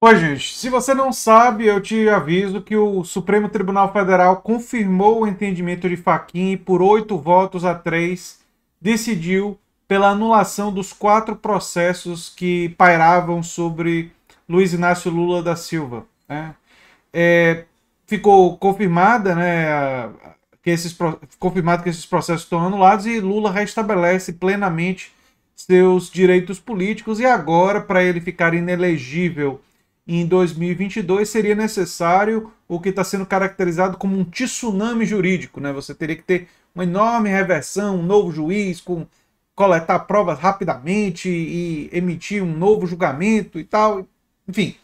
Pois, gente, se você não sabe, eu te aviso que o Supremo Tribunal Federal confirmou o entendimento de Fachin e, por 8 votos a 3, decidiu pela anulação dos 4 processos que pairavam sobre Luiz Inácio Lula da Silva, né? É, ficou confirmada, né, confirmado que esses processos estão anulados e Lula restabelece plenamente seus direitos políticos e agora, para ele ficar inelegível em 2022, seria necessário o que está sendo caracterizado como um tsunami jurídico, né? Você teria que ter uma enorme reversão, um novo juiz, coletar provas rapidamente e emitir um novo julgamento e tal. Enfim,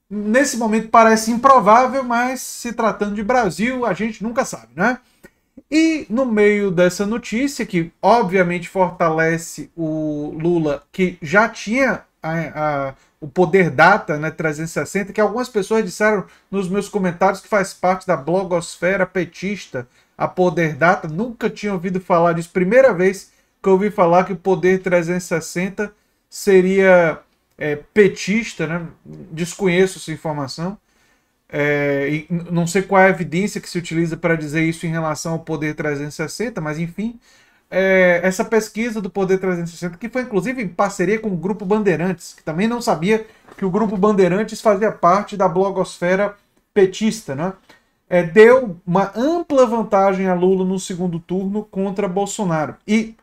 nesse momento parece improvável, mas se tratando de Brasil, a gente nunca sabe, né? E no meio dessa notícia, que obviamente fortalece o Lula, que já tinha o poder data, né, 360, que algumas pessoas disseram nos meus comentários que faz parte da blogosfera petista, a poder data, nunca tinha ouvido falar disso. Primeira vez que eu ouvi falar que o poder 360 seria petista, né? Desconheço essa informação. E não sei qual é a evidência que se utiliza para dizer isso em relação ao Poder 360, mas enfim, essa pesquisa do Poder 360, que foi inclusive em parceria com o Grupo Bandeirantes, que também não sabia que o Grupo Bandeirantes fazia parte da blogosfera petista, né? Deu uma ampla vantagem a Lula no segundo turno contra Bolsonaro. E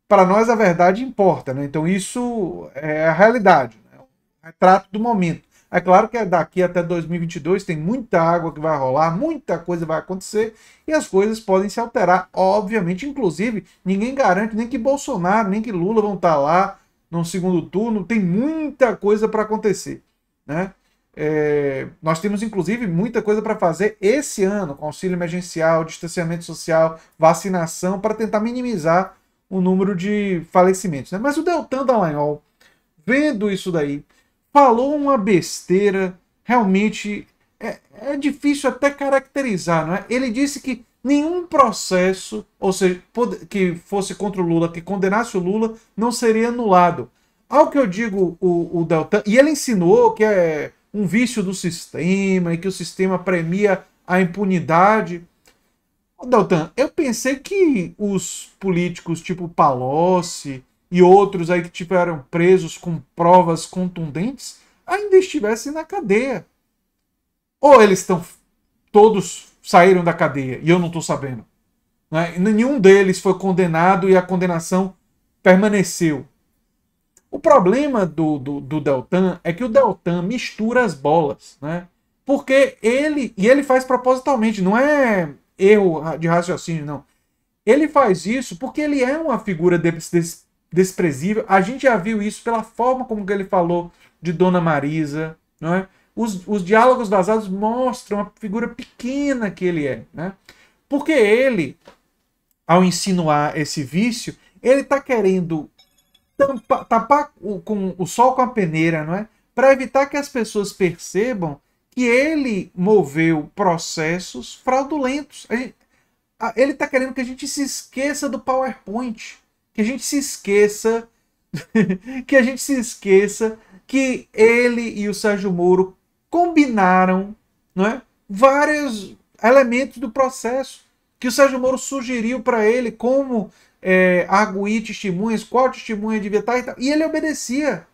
para nós a verdade importa, né? Então isso é a realidade, né? O retrato do momento. É claro que daqui até 2022 tem muita água que vai rolar, muita coisa vai acontecer e as coisas podem se alterar, obviamente. Inclusive, ninguém garante nem que Bolsonaro, nem que Lula vão estar lá no segundo turno. Tem muita coisa para acontecer, né? Nós temos, inclusive, muita coisa para fazer esse ano, com auxílio emergencial, distanciamento social, vacinação, para tentar minimizar o número de falecimentos, né? Mas o Deltan Dallagnol, vendo isso daí, falou uma besteira, realmente é difícil até caracterizar, não é? Ele disse que nenhum processo, ou seja, que fosse contra o Lula, que condenasse o Lula, não seria anulado. Ao que eu digo, o Deltan, e ele insinuou que é um vício do sistema e que o sistema premia a impunidade. Deltan, eu pensei que os políticos tipo Palocci e outros aí que tiveram presos com provas contundentes ainda estivessem na cadeia. Ou eles estão todos saíram da cadeia e eu não estou sabendo, né? Nenhum deles foi condenado e a condenação permaneceu. O problema do Deltan é que o Deltan mistura as bolas, né? Porque ele faz propositalmente, não é erro de raciocínio, não. Ele faz isso porque ele é uma figura desprezível. A gente já viu isso pela forma como ele falou de Dona Marisa, não é? Os diálogos vazados mostram a figura pequena que ele é, né? Porque ele, ao insinuar esse vício, ele está querendo tapar com o sol com a peneira, não é? Para evitar que as pessoas percebam que ele moveu processos fraudulentos. Ele está querendo que a gente se esqueça do PowerPoint, que a gente se esqueça que ele e o Sérgio Moro combinaram, não é, vários elementos do processo que o Sérgio Moro sugeriu para ele como arguir testemunhas, qual testemunha devia estar e tal. E ele obedecia,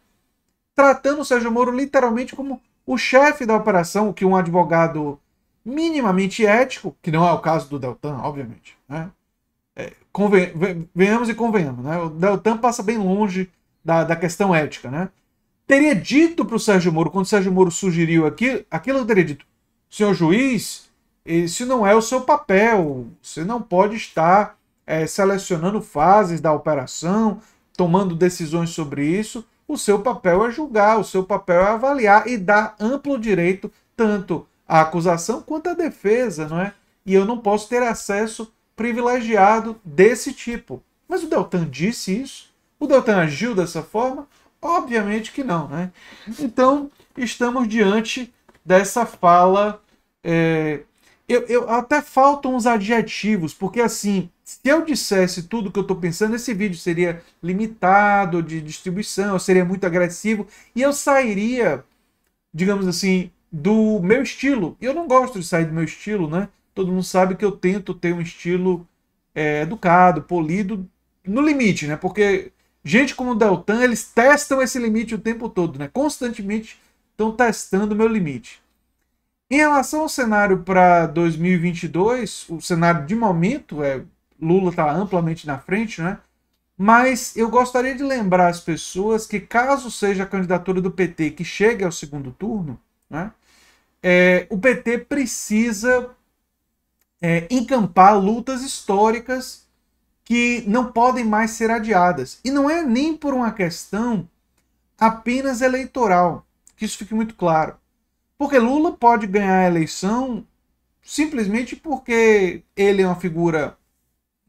tratando o Sérgio Moro literalmente como o chefe da operação, que um advogado minimamente ético, que não é o caso do Deltan, obviamente, né? Venhamos e convenhamos, né? O Deltan passa bem longe da questão ética, né? Teria dito para o Sérgio Moro, quando o Sérgio Moro sugeriu aquilo teria dito: senhor juiz, esse não é o seu papel, você não pode estar selecionando fases da operação, tomando decisões sobre isso. O seu papel é julgar, o seu papel é avaliar e dar amplo direito tanto à acusação quanto à defesa, não é? E eu não posso ter acesso privilegiado desse tipo. Mas o Deltan disse isso? O Deltan agiu dessa forma? Obviamente que não, né? Então, estamos diante dessa fala. Até faltam uns adjetivos, porque assim, se eu dissesse tudo que eu estou pensando, esse vídeo seria limitado de distribuição, eu seria muito agressivo, e eu sairia digamos assim, do meu estilo. E eu não gosto de sair do meu estilo, né? Todo mundo sabe que eu tento ter um estilo educado, polido, no limite, né? Porque gente como o Deltan, eles testam esse limite o tempo todo, né? Constantemente estão testando o meu limite. Em relação ao cenário para 2022, o cenário de momento Lula está amplamente na frente, né? Mas eu gostaria de lembrar as pessoas que, caso seja a candidatura do PT que chegue ao segundo turno, né, o PT precisa encampar lutas históricas que não podem mais ser adiadas. E não é nem por uma questão apenas eleitoral, que isso fique muito claro. Porque Lula pode ganhar a eleição simplesmente porque ele é uma figura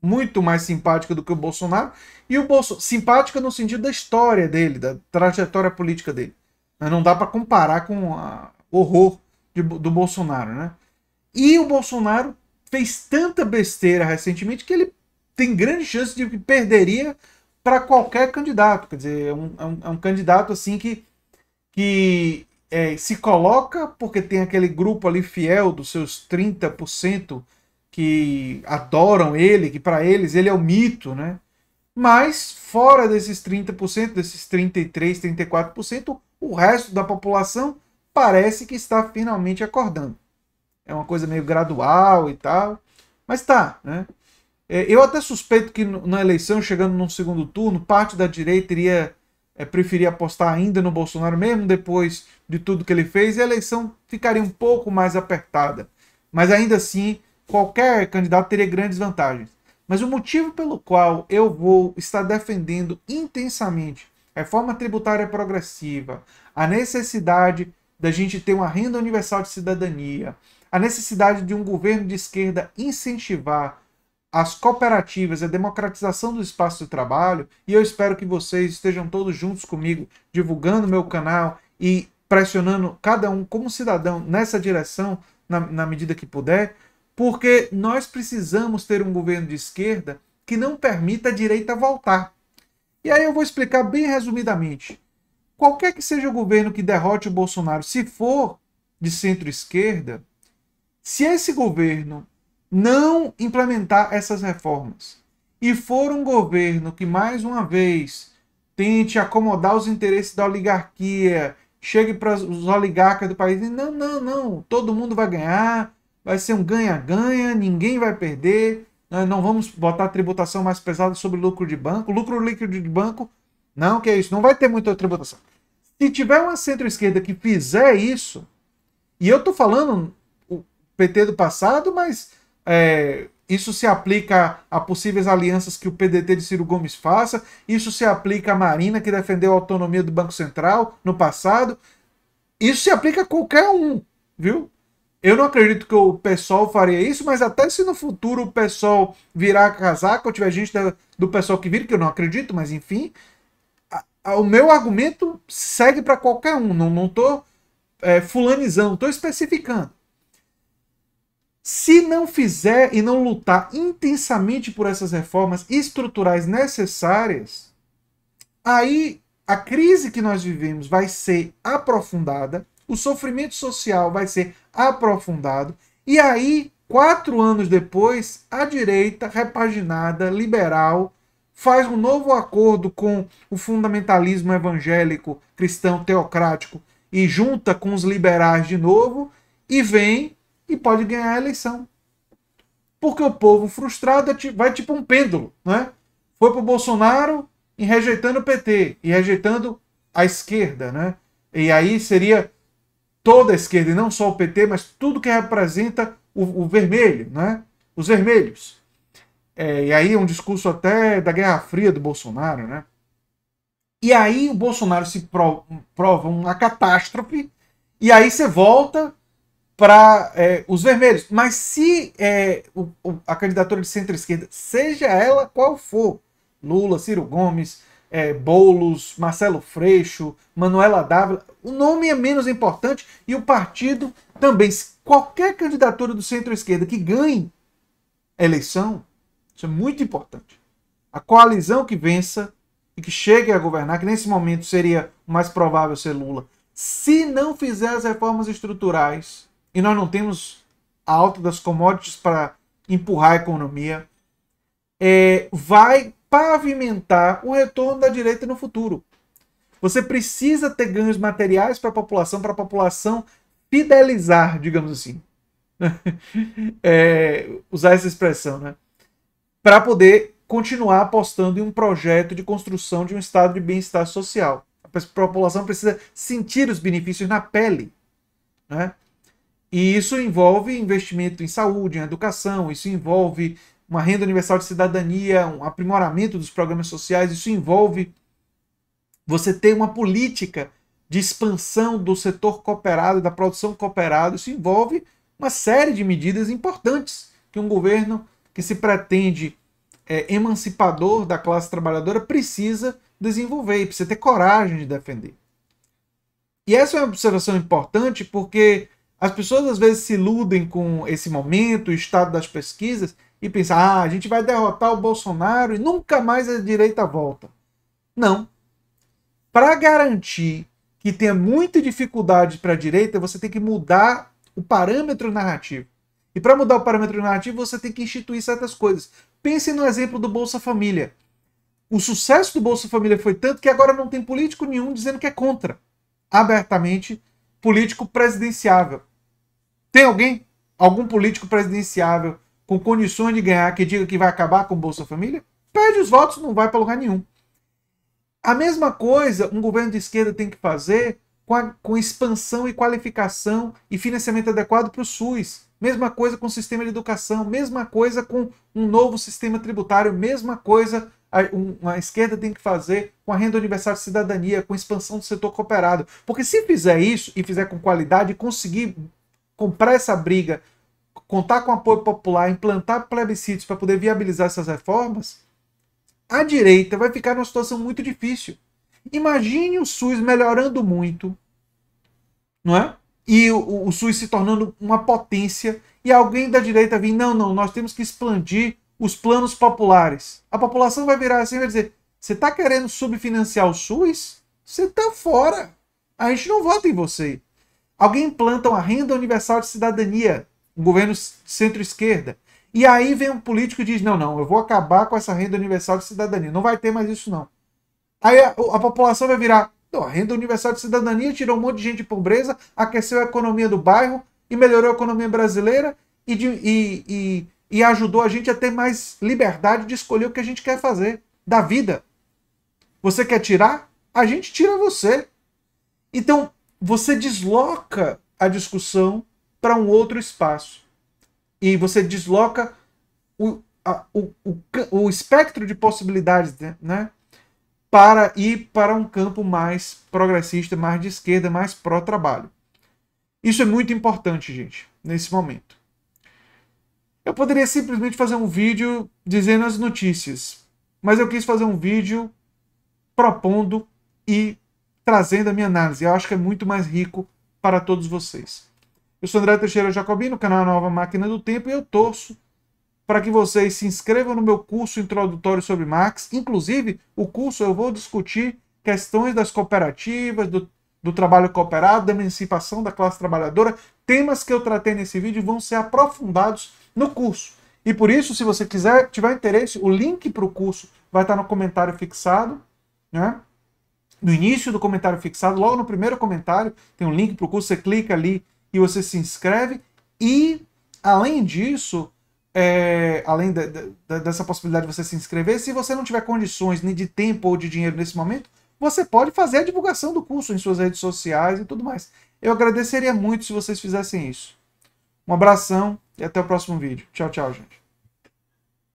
muito mais simpática do que o Bolsonaro, e o Bolsonaro, simpática no sentido da história dele, da trajetória política dele. Não dá para comparar com o horror do Bolsonaro, né? E o Bolsonaro fez tanta besteira recentemente que ele tem grande chance de que perderia para qualquer candidato. Quer dizer, é um candidato assim que se coloca porque tem aquele grupo ali fiel dos seus 30% que adoram ele, que para eles ele é o mito, né? Mas fora desses 30%, desses 33%, 34%, o resto da população parece que está finalmente acordando. É uma coisa meio gradual e tal, mas tá, né? Eu até suspeito que na eleição, chegando num segundo turno, parte da direita iria preferir apostar ainda no Bolsonaro, mesmo depois de tudo que ele fez, e a eleição ficaria um pouco mais apertada. Mas ainda assim, qualquer candidato teria grandes vantagens. Mas o motivo pelo qual eu vou estar defendendo intensamente a reforma tributária progressiva, a necessidade da gente ter uma renda universal de cidadania, a necessidade de um governo de esquerda incentivar as cooperativas, a democratização do espaço de trabalho, e eu espero que vocês estejam todos juntos comigo, divulgando meu canal e pressionando cada um como cidadão nessa direção, na medida que puder, porque nós precisamos ter um governo de esquerda que não permita a direita voltar. E aí eu vou explicar bem resumidamente. Qualquer que seja o governo que derrote o Bolsonaro, se for de centro-esquerda, se esse governo não implementar essas reformas e for um governo que, mais uma vez, tente acomodar os interesses da oligarquia, chegue para os oligarcas do país e não, todo mundo vai ganhar, vai ser um ganha-ganha, ninguém vai perder, nós não vamos botar tributação mais pesada sobre lucro de banco, lucro líquido de banco, não, que é isso, não vai ter muita tributação. Se tiver uma centro-esquerda que fizer isso, e eu estou falando o PT do passado, mas isso se aplica a possíveis alianças que o PDT de Ciro Gomes faça, isso se aplica à Marina, que defendeu a autonomia do Banco Central no passado, isso se aplica a qualquer um, viu? Eu não acredito que o PSOL faria isso, mas até se no futuro o PSOL virar casaca, ou tiver gente do PSOL que vira, que eu não acredito, mas enfim, o meu argumento segue para qualquer um, não estou fulanizando, estou especificando. Se não fizer e não lutar intensamente por essas reformas estruturais necessárias, aí a crise que nós vivemos vai ser aprofundada, o sofrimento social vai ser aprofundado, e aí, 4 anos depois, a direita repaginada, liberal, faz um novo acordo com o fundamentalismo evangélico, cristão, teocrático, e junta com os liberais de novo, e vem e pode ganhar a eleição. Porque o povo frustrado vai tipo um pêndulo, né? Foi pro Bolsonaro e rejeitando o PT, e rejeitando a esquerda, né? E aí seria toda a esquerda, e não só o PT, mas tudo que representa o vermelho, né? Os vermelhos. E aí é um discurso até da Guerra Fria do Bolsonaro, né? E aí o Bolsonaro se prova uma catástrofe, e aí você volta para os vermelhos. Mas se a candidatura de centro-esquerda, seja ela qual for, Lula, Ciro Gomes, Boulos, Marcelo Freixo, Manuela Dávila, o nome é menos importante e o partido também. Qualquer candidatura do centro-esquerda que ganhe a eleição, isso é muito importante. A coalizão que vença e que chegue a governar, que nesse momento seria o mais provável ser Lula, Se não fizer as reformas estruturais, e nós não temos a alta das commodities para empurrar a economia, vai pavimentar o retorno da direita no futuro. Você precisa ter ganhos materiais para a população fidelizar, digamos assim. Usar essa expressão, né? Para poder continuar apostando em um projeto de construção de um estado de bem-estar social. A população precisa sentir os benefícios na pele, né? E isso envolve investimento em saúde, em educação, isso envolve uma renda universal de cidadania, um aprimoramento dos programas sociais, isso envolve você ter uma política de expansão do setor cooperado, da produção cooperada, isso envolve uma série de medidas importantes que um governo que se pretende emancipador da classe trabalhadora precisa desenvolver, precisa ter coragem de defender. E essa é uma observação importante porque as pessoas às vezes se iludem com esse momento, o estado das pesquisas, e pensam, a gente vai derrotar o Bolsonaro e nunca mais a direita volta. Não. Para garantir que tenha muita dificuldade para a direita, você tem que mudar o parâmetro narrativo. E para mudar o parâmetro narrativo, você tem que instituir certas coisas. Pense no exemplo do Bolsa Família. O sucesso do Bolsa Família foi tanto que agora não tem político nenhum dizendo que é contra. Abertamente, político presidenciável. Tem alguém? Algum político presidenciável com condições de ganhar que diga que vai acabar com o Bolsa Família? Perde os votos, não vai para lugar nenhum. A mesma coisa um governo de esquerda tem que fazer com expansão e qualificação e financiamento adequado para o SUS. Mesma coisa com o sistema de educação, mesma coisa com um novo sistema tributário, mesma coisa a esquerda tem que fazer com a renda universal de cidadania, com a expansão do setor cooperado. Porque se fizer isso e fizer com qualidade e conseguir comprar essa briga, contar com apoio popular, implantar plebiscitos para poder viabilizar essas reformas, a direita vai ficar numa situação muito difícil. Imagine o SUS melhorando muito, não é? E o SUS se tornando uma potência e alguém da direita vir, não, nós temos que expandir os planos populares. A população vai virar assim e vai dizer, você está querendo subfinanciar o SUS? Você está fora. A gente não vota em você. Alguém implanta uma renda universal de cidadania, um governo centro-esquerda, e aí vem um político e diz, não, eu vou acabar com essa renda universal de cidadania, não vai ter mais isso não. Aí a população vai virar, a renda universal de cidadania tirou um monte de gente de pobreza, aqueceu a economia do bairro e melhorou a economia brasileira e ajudou a gente a ter mais liberdade de escolher o que a gente quer fazer da vida. Você quer tirar? A gente tira você. Então, você desloca a discussão para um outro espaço. E você desloca o espectro de possibilidades, né, para ir para um campo mais progressista, mais de esquerda, mais pró-trabalho. Isso é muito importante, gente, nesse momento. Eu poderia simplesmente fazer um vídeo dizendo as notícias, mas eu quis fazer um vídeo propondo e trazendo a minha análise. Eu acho que é muito mais rico para todos vocês. Eu sou André Teixeira Jacobino, canal Nova Máquina do Tempo, e eu torço para que vocês se inscrevam no meu curso introdutório sobre Marx. Inclusive, o curso eu vou discutir questões das cooperativas, do trabalho cooperado, da emancipação da classe trabalhadora. Temas que eu tratei nesse vídeo vão ser aprofundados no curso. E por isso, se você tiver interesse, o link para o curso vai estar no comentário fixado, né? No início do comentário fixado, logo no primeiro comentário, tem um link para o curso, você clica ali e você se inscreve. E, além disso, além dessa possibilidade de você se inscrever, se você não tiver condições nem de tempo ou de dinheiro nesse momento, você pode fazer a divulgação do curso em suas redes sociais e tudo mais. Eu agradeceria muito se vocês fizessem isso. Um abração e até o próximo vídeo. Tchau, tchau, gente.